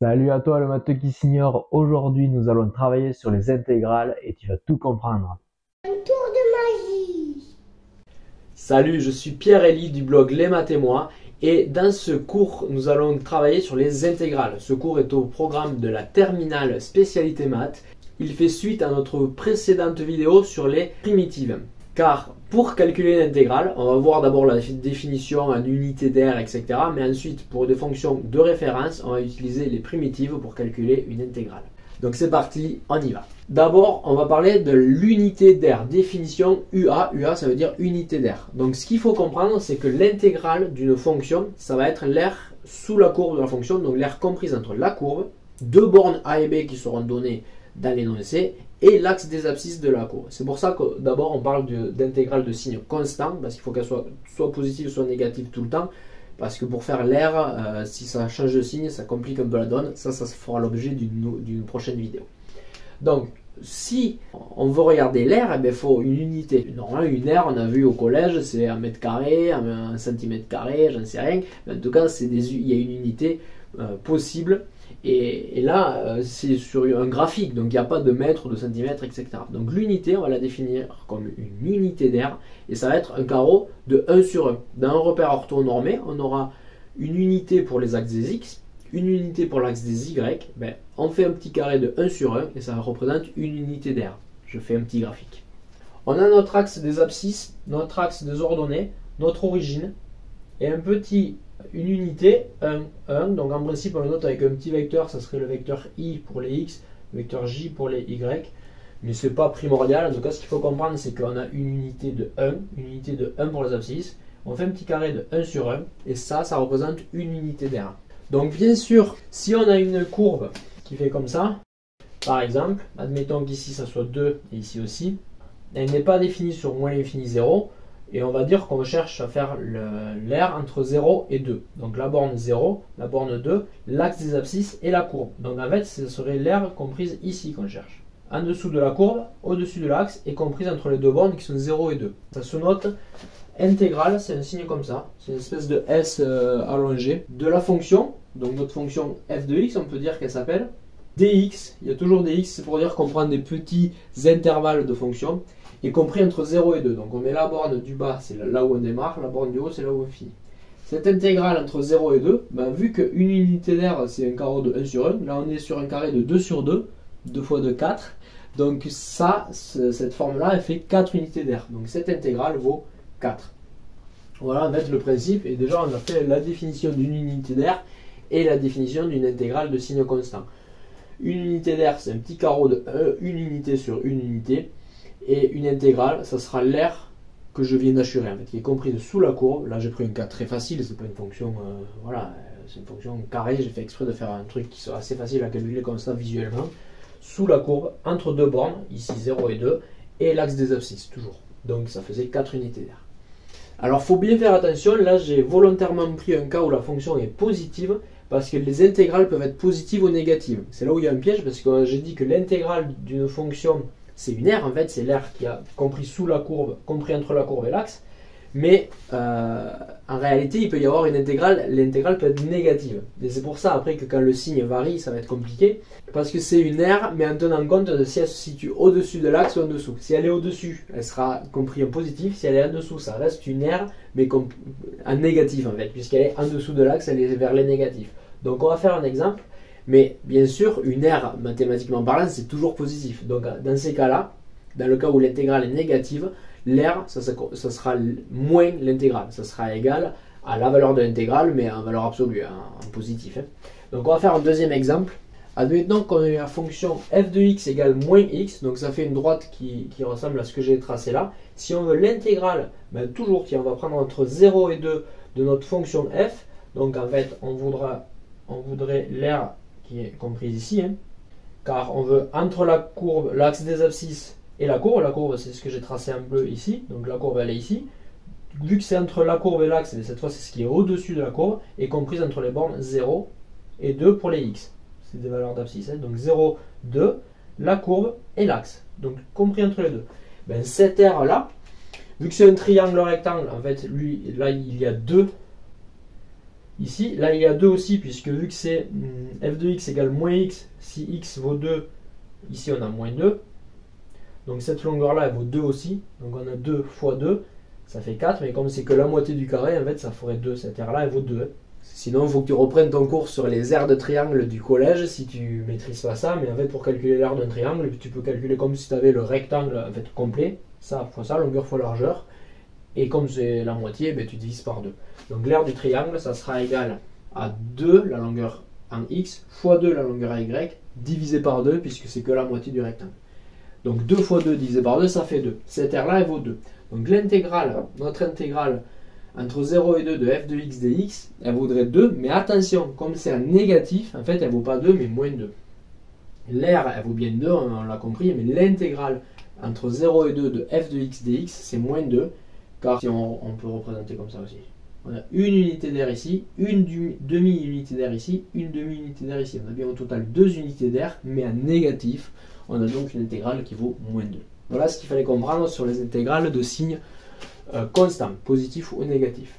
Salut à toi le matheux qui s'ignore. Aujourd'hui nous allons travailler sur les intégrales et tu vas tout comprendre. Un tour de magie. Salut, je suis Pierre-Élie du blog Les Maths et moi et dans ce cours nous allons travailler sur les intégrales. Ce cours est au programme de la terminale spécialité maths. Il fait suite à notre précédente vidéo sur les primitives. Car pour calculer l'intégrale, on va voir d'abord la définition en unité d'aire, etc. Mais ensuite, pour des fonctions de référence, on va utiliser les primitives pour calculer une intégrale. Donc c'est parti, on y va. D'abord, on va parler de l'unité d'aire. Définition UA. UA, ça veut dire unité d'aire. Donc ce qu'il faut comprendre, c'est que l'intégrale d'une fonction, ça va être l'aire sous la courbe de la fonction, donc l'aire comprise entre la courbe, deux bornes A et B qui seront données dans l'énoncé, et l'axe des abscisses de la courbe. C'est pour ça que d'abord on parle d'intégrale de signe constant, parce qu'il faut qu'elle soit positive, soit négative tout le temps, parce que pour faire l'aire, si ça change de signe, ça complique un peu la donne. Ça fera l'objet d'une prochaine vidéo. Donc, si on veut regarder l'aire, il faut une unité. Normalement, une aire, on a vu au collège, c'est un mètre carré, un centimètre carré, j'en sais rien. Mais en tout cas, il y a une unité possible. Et là, c'est sur un graphique, donc il n'y a pas de mètres, de centimètres, etc. Donc l'unité, on va la définir comme une unité d'aire, et ça va être un carreau de 1 sur 1. Dans un repère orthonormé, on aura une unité pour les axes des x, une unité pour l'axe des y. On fait un petit carré de 1 sur 1, et ça représente une unité d'aire. Je fais un petit graphique. On a notre axe des abscisses, notre axe des ordonnées, notre origine, et une unité, 1, donc en principe on le note avec un petit vecteur, ça serait le vecteur i pour les x, le vecteur j pour les y, mais c'est pas primordial. En tout cas, ce qu'il faut comprendre, c'est qu'on a une unité de 1 pour les abscisses, on fait un petit carré de 1 sur 1, et ça représente une unité d'aire. Donc bien sûr, si on a une courbe qui fait comme ça, par exemple, admettons qu'ici ça soit 2 et ici aussi, elle n'est pas définie sur moins l'infini 0, et on va dire qu'on cherche à faire l'aire entre 0 et 2. Donc la borne 0, la borne 2, l'axe des abscisses et la courbe. Donc en fait, ce serait l'aire comprise ici qu'on cherche. En dessous de la courbe, au-dessus de l'axe, et comprise entre les deux bornes qui sont 0 et 2. Ça se note intégrale, c'est un signe comme ça. C'est une espèce de S allongé. De la fonction, donc notre fonction f de x, on peut dire qu'elle s'appelle dx. Il y a toujours dx, c'est pour dire qu'on prend des petits intervalles de fonction, y compris entre 0 et 2. Donc on met la borne du bas, c'est là où on démarre, la borne du haut, c'est là où on finit. Cette intégrale entre 0 et 2, vu qu'une unité d'aire, c'est un carreau de 1 sur 1, là on est sur un carré de 2 sur 2, 2 fois 2, 4. Donc cette forme-là, elle fait 4 unités d'aire. Donc cette intégrale vaut 4. Voilà en fait le principe, et déjà on a fait la définition d'une unité d'aire et la définition d'une intégrale de signe constant. Une unité d'aire, c'est un petit carreau de 1 unité sur une unité. Et une intégrale, ça sera l'aire que je viens d'assurer, en fait, qui est comprise sous la courbe. Là, j'ai pris un cas très facile, c'est pas une fonction, voilà, c'est une fonction carrée. J'ai fait exprès de faire un truc qui soit assez facile à calculer comme ça visuellement. Sous la courbe, entre deux bornes, ici 0 et 2, et l'axe des abscisses, toujours. Donc ça faisait 4 unités d'aire. Alors, il faut bien faire attention, là, j'ai volontairement pris un cas où la fonction est positive, parce que les intégrales peuvent être positives ou négatives. C'est là où il y a un piège, parce que j'ai dit que l'intégrale d'une fonction, c'est une aire, en fait, c'est l'aire qui a compris sous la courbe, compris entre la courbe et l'axe. Mais en réalité, il peut y avoir une intégrale, l'intégrale peut être négative. Et c'est pour ça, après, que quand le signe varie, ça va être compliqué. Parce que c'est une aire, mais en tenant compte de si elle se situe au-dessus de l'axe ou en dessous. Si elle est au-dessus, elle sera comprise en positif. Si elle est en dessous, ça reste une aire, mais en négatif, en fait. Puisqu'elle est en dessous de l'axe, elle est vers les négatifs. Donc on va faire un exemple. Mais bien sûr, une aire, mathématiquement parlant, c'est toujours positif. Donc dans ces cas-là, dans le cas où l'intégrale est négative, l'aire, ça sera moins l'intégrale. Ça sera égal à la valeur de l'intégrale, mais en valeur absolue, en positif. Donc on va faire un deuxième exemple. Admettons qu'on a la fonction f de x égale moins x, donc ça fait une droite qui ressemble à ce que j'ai tracé là. Si on veut l'intégrale, toujours, on va prendre entre 0 et 2 de notre fonction f. Donc en fait, on voudrait l'aire qui est comprise ici, car on veut entre la courbe, l'axe des abscisses et la courbe c'est ce que j'ai tracé en bleu ici, donc la courbe elle est ici. Vu que c'est entre la courbe et l'axe, cette fois c'est ce qui est au-dessus de la courbe, et comprise entre les bornes 0 et 2 pour les x. C'est des valeurs d'abscisse, donc 0, 2, la courbe et l'axe, donc compris entre les deux. Cette aire là, vu que c'est un triangle rectangle, en fait, lui, là il y a deux Ici, là il y a 2 aussi, puisque vu que c'est f de x égale moins x, si x vaut 2, ici on a moins 2. Donc cette longueur-là, elle vaut 2 aussi. Donc on a 2 fois 2, ça fait 4. Mais comme c'est que la moitié du carré, en fait, ça ferait 2. Cette aire-là, elle vaut 2. Sinon, il faut que tu reprennes ton cours sur les aires de triangle du collège si tu maîtrises pas ça. Mais en fait, pour calculer l'aire d'un triangle, tu peux calculer comme si tu avais le rectangle en fait, complet. Ça fois ça, longueur fois largeur. Et comme c'est la moitié, ben, tu divises par 2. Donc l'aire du triangle, ça sera égal à 2, la longueur en x, fois 2, la longueur en y, divisé par 2, puisque c'est que la moitié du rectangle. Donc 2 fois 2 divisé par 2, ça fait 2. Cette aire-là, elle vaut 2. Donc l'intégrale, notre intégrale entre 0 et 2 de f de x dx, elle vaudrait 2. Mais attention, comme c'est un négatif, en fait, elle ne vaut pas 2, mais moins 2. L'aire, elle vaut bien 2, on l'a compris, mais l'intégrale entre 0 et 2 de f de x dx, c'est moins 2. Car si on peut représenter comme ça aussi. On a une unité d'air ici, une demi-unité d'air ici, une demi-unité d'air ici. On a bien au total 2 unités d'air, mais en négatif. On a donc une intégrale qui vaut moins 2. Voilà ce qu'il fallait comprendre sur les intégrales de signes constants, positifs ou négatifs.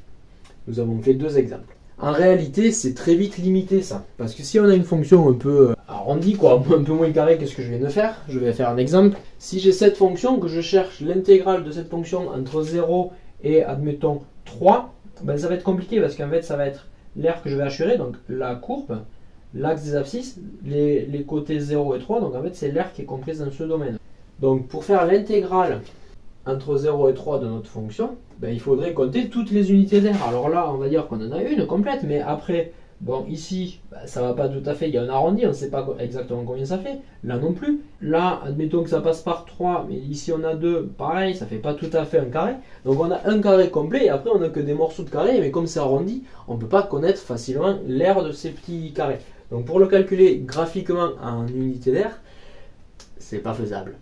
Nous avons fait 2 exemples. En réalité, c'est très vite limité ça. Parce que si on a une fonction un peu arrondie, quoi, un peu moins carrée que ce que je viens de faire, je vais faire un exemple. Si j'ai cette fonction, que je cherche l'intégrale de cette fonction entre 0 et, admettons, 3, ben ça va être compliqué parce qu'en fait, ça va être l'aire que je vais assurer, donc la courbe, l'axe des abscisses, les côtés 0 et 3, donc en fait, c'est l'aire qui est comprise dans ce domaine. Donc, pour faire l'intégrale entre 0 et 3 de notre fonction, ben, il faudrait compter toutes les unités d'air. Alors là, on va dire qu'on en a une complète, mais après, bon, ici, ben, ça va pas tout à fait, il y a un arrondi, on ne sait pas exactement combien ça fait. Là non plus. Là, admettons que ça passe par 3, mais ici on a 2, pareil, ça fait pas tout à fait un carré. Donc on a un carré complet, et après on n'a que des morceaux de carré, mais comme c'est arrondi, on ne peut pas connaître facilement l'aire de ces petits carrés. Donc pour le calculer graphiquement en unité d'air, c'est pas faisable.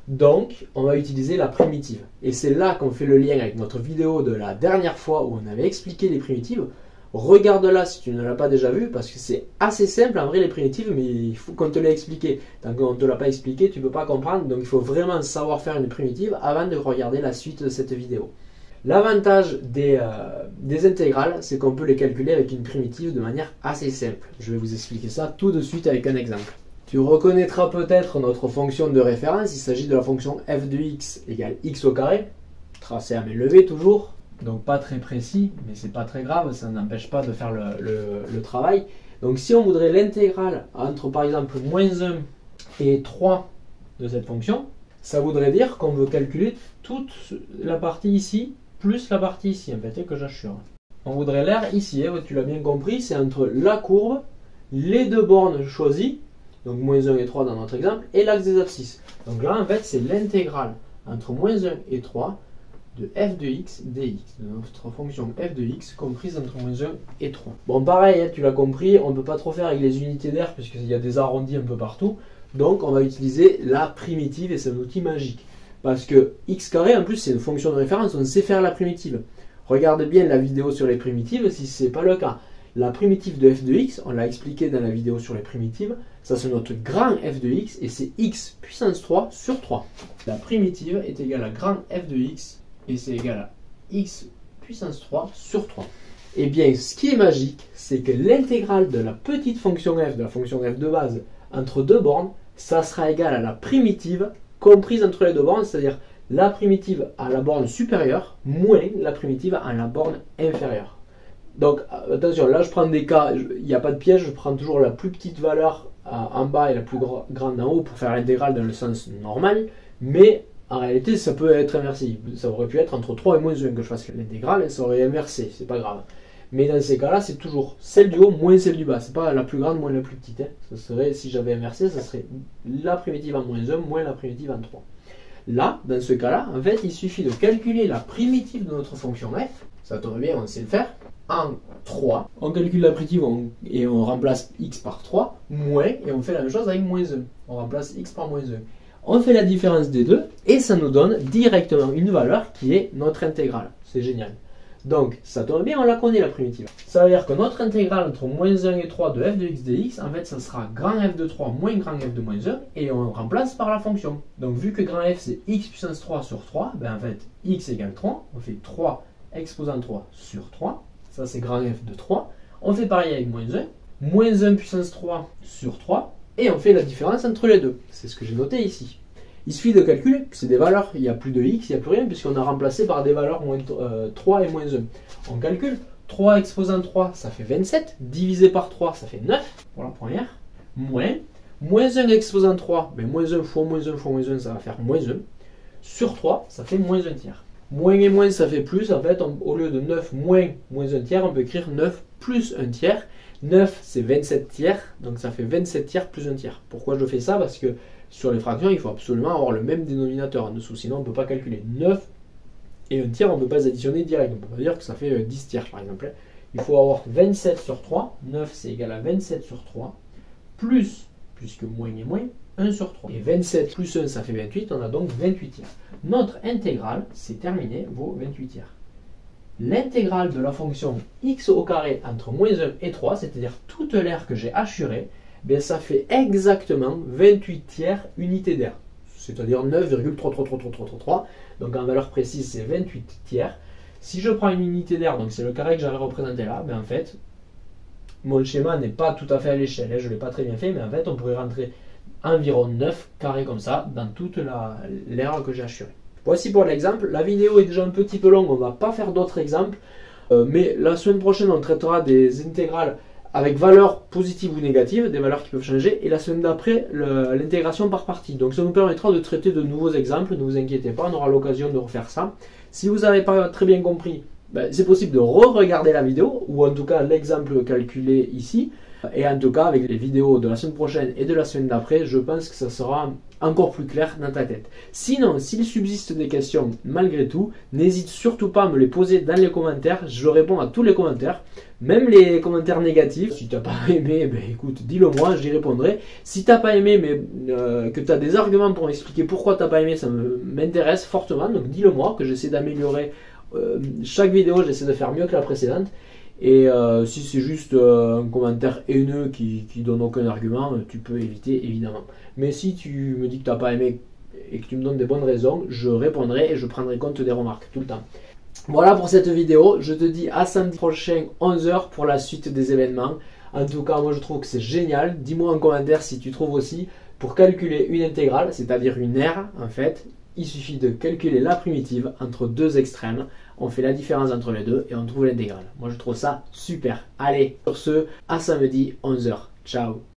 Donc, on va utiliser la primitive. Et c'est là qu'on fait le lien avec notre vidéo de la dernière fois où on avait expliqué les primitives. Regarde-la si tu ne l'as pas déjà vu, parce que c'est assez simple en vrai les primitives, mais il faut qu'on te l'ait expliqué. Tant qu'on ne te l'a pas expliqué, tu ne peux pas comprendre. Donc il faut vraiment savoir faire une primitive avant de regarder la suite de cette vidéo. L'avantage des intégrales, c'est qu'on peut les calculer avec une primitive de manière assez simple. Je vais vous expliquer ça tout de suite avec un exemple. Tu reconnaîtras peut-être notre fonction de référence, il s'agit de la fonction f de x égale x au carré, tracé à main levée toujours, donc pas très précis, mais c'est pas très grave, ça n'empêche pas de faire le travail. Donc si on voudrait l'intégrale entre par exemple moins 1 et 3 de cette fonction, ça voudrait dire qu'on veut calculer toute la partie ici, plus la partie ici, en fait, que j'assure. On voudrait l'aire ici, hein, tu l'as bien compris, c'est entre la courbe, les 2 bornes choisies, donc moins 1 et 3 dans notre exemple, et l'axe des abscisses. Donc là, en fait, c'est l'intégrale entre moins 1 et 3 de f de x dx, de notre fonction f de x comprise entre moins 1 et 3. Bon, pareil, hein, tu l'as compris, on ne peut pas trop faire avec les unités d'air, puisqu'il y a des arrondis un peu partout. Donc, on va utiliser la primitive, et c'est un outil magique. Parce que x carré, en plus, c'est une fonction de référence, on sait faire la primitive. Regarde bien la vidéo sur les primitives si ce n'est pas le cas. La primitive de f de x, on l'a expliqué dans la vidéo sur les primitives, ça c'est notre grand f de x et c'est x puissance 3 sur 3. La primitive est égale à grand f de x et c'est égal à x puissance 3 sur 3. Et bien, ce qui est magique, c'est que l'intégrale de la petite fonction f, de la fonction f de base, entre 2 bornes, ça sera égal à la primitive comprise entre les 2 bornes, c'est-à-dire la primitive à la borne supérieure moins la primitive à la borne inférieure. Donc attention, là je prends des cas, il n'y a pas de piège, je prends toujours la plus petite valeur en bas et la plus grande en haut pour faire l'intégrale dans le sens normal, mais en réalité ça peut être inversé. Ça aurait pu être entre 3 et moins 1 que je fasse l'intégrale et ça aurait inversé, c'est pas grave. Mais dans ces cas-là, c'est toujours celle du haut moins celle du bas, c'est pas la plus grande moins la plus petite. Hein. Ça serait, si j'avais inversé, ça serait la primitive en moins 1 moins la primitive en 3. Là, dans ce cas-là, en fait, il suffit de calculer la primitive de notre fonction f, ça tombe bien, on sait le faire, en 3. On calcule la primitive et on remplace x par 3, moins, et on fait la même chose avec moins 1. On remplace x par moins 1. On fait la différence des deux, et ça nous donne directement une valeur qui est notre intégrale. C'est génial. Donc, ça tombe bien, on la connaît la primitive. Ça veut dire que notre intégrale entre moins 1 et 3 de f de x dx, en fait, ça sera grand f de 3 moins grand f de moins 1, et on remplace par la fonction. Donc, vu que grand f c'est x puissance 3 sur 3, ben en fait, x égale 3, on fait 3 exposant 3 sur 3, ça c'est grand f de 3. On fait pareil avec moins 1. Moins 1 puissance 3 sur 3. Et on fait la différence entre les deux. C'est ce que j'ai noté ici. Il suffit de calculer, c'est des valeurs, il n'y a plus de x, il n'y a plus rien, puisqu'on a remplacé par des valeurs 3 et moins 1. On calcule, 3 exposant 3, ça fait 27, divisé par 3, ça fait 9, pour la première, moins 1 exposant 3, ben moins 1 fois moins 1 fois moins 1, ça va faire moins 1, sur 3, ça fait moins 1 tiers. Moins et moins, ça fait plus, en fait, au lieu de 9 moins 1 tiers, on peut écrire 9 plus 1 tiers. 9, c'est 27 tiers, donc ça fait 27 tiers plus 1 tiers. Pourquoi je fais ça? Parce que sur les fractions, il faut absolument avoir le même dénominateur en dessous, sinon on ne peut pas calculer. 9 et 1 tiers, on ne peut pas les additionner direct. On peut pas dire que ça fait 10 tiers, par exemple. Il faut avoir 27 sur 3, 9 c'est égal à 27 sur 3, plus, puisque moins et moins, 1 sur 3. Et 27 plus 1, ça fait 28, on a donc 28 tiers. Notre intégrale, c'est terminé, vaut 28 tiers. L'intégrale de la fonction x au carré entre moins 1 et 3, c'est-à-dire toute l'aire que j'ai assurée, ben ça fait exactement 28 tiers unité d'aire, c'est-à-dire 9,33333. Donc en valeur précise, c'est 28 tiers. Si je prends une unité d'aire, donc c'est le carré que j'avais représenté là, ben en fait, mon schéma n'est pas tout à fait à l'échelle, je ne l'ai pas très bien fait, mais en fait, on pourrait rentrer environ 9 carrés comme ça dans toute l'aire que j'ai assurée. Voici pour l'exemple. La vidéo est déjà un petit peu longue, on ne va pas faire d'autres exemples. Mais la semaine prochaine, on traitera des intégrales avec valeurs positives ou négatives, des valeurs qui peuvent changer. Et la semaine d'après, l'intégration par partie. Donc ça nous permettra de traiter de nouveaux exemples. Ne vous inquiétez pas, on aura l'occasion de refaire ça. Si vous n'avez pas très bien compris, ben, c'est possible de re-regarder la vidéo, ou en tout cas l'exemple calculé ici. Et en tout cas, avec les vidéos de la semaine prochaine et de la semaine d'après, je pense que ça sera encore plus clair dans ta tête. Sinon, s'il subsiste des questions malgré tout, n'hésite surtout pas à me les poser dans les commentaires. Je réponds à tous les commentaires, même les commentaires négatifs. Si tu n'as pas aimé, ben écoute, dis-le moi, j'y répondrai. Si tu n'as pas aimé, mais que tu as des arguments pour m'expliquer pourquoi tu n'as pas aimé, ça m'intéresse fortement. Donc dis-le moi, que j'essaie d'améliorer chaque vidéo, j'essaie de faire mieux que la précédente. Et si c'est juste un commentaire haineux qui donne aucun argument, tu peux éviter évidemment. Mais si tu me dis que tu n'as pas aimé et que tu me donnes des bonnes raisons, je répondrai et je prendrai compte des remarques tout le temps. Voilà pour cette vidéo, je te dis à samedi prochain 11 h pour la suite des événements. En tout cas, moi je trouve que c'est génial. Dis-moi en commentaire si tu trouves aussi. Pour calculer une intégrale, c'est-à-dire une aire en fait, il suffit de calculer la primitive entre deux extrêmes. On fait la différence entre les deux et on trouve l'intégrale. Moi je trouve ça super. Allez, sur ce, à samedi 11 h. Ciao.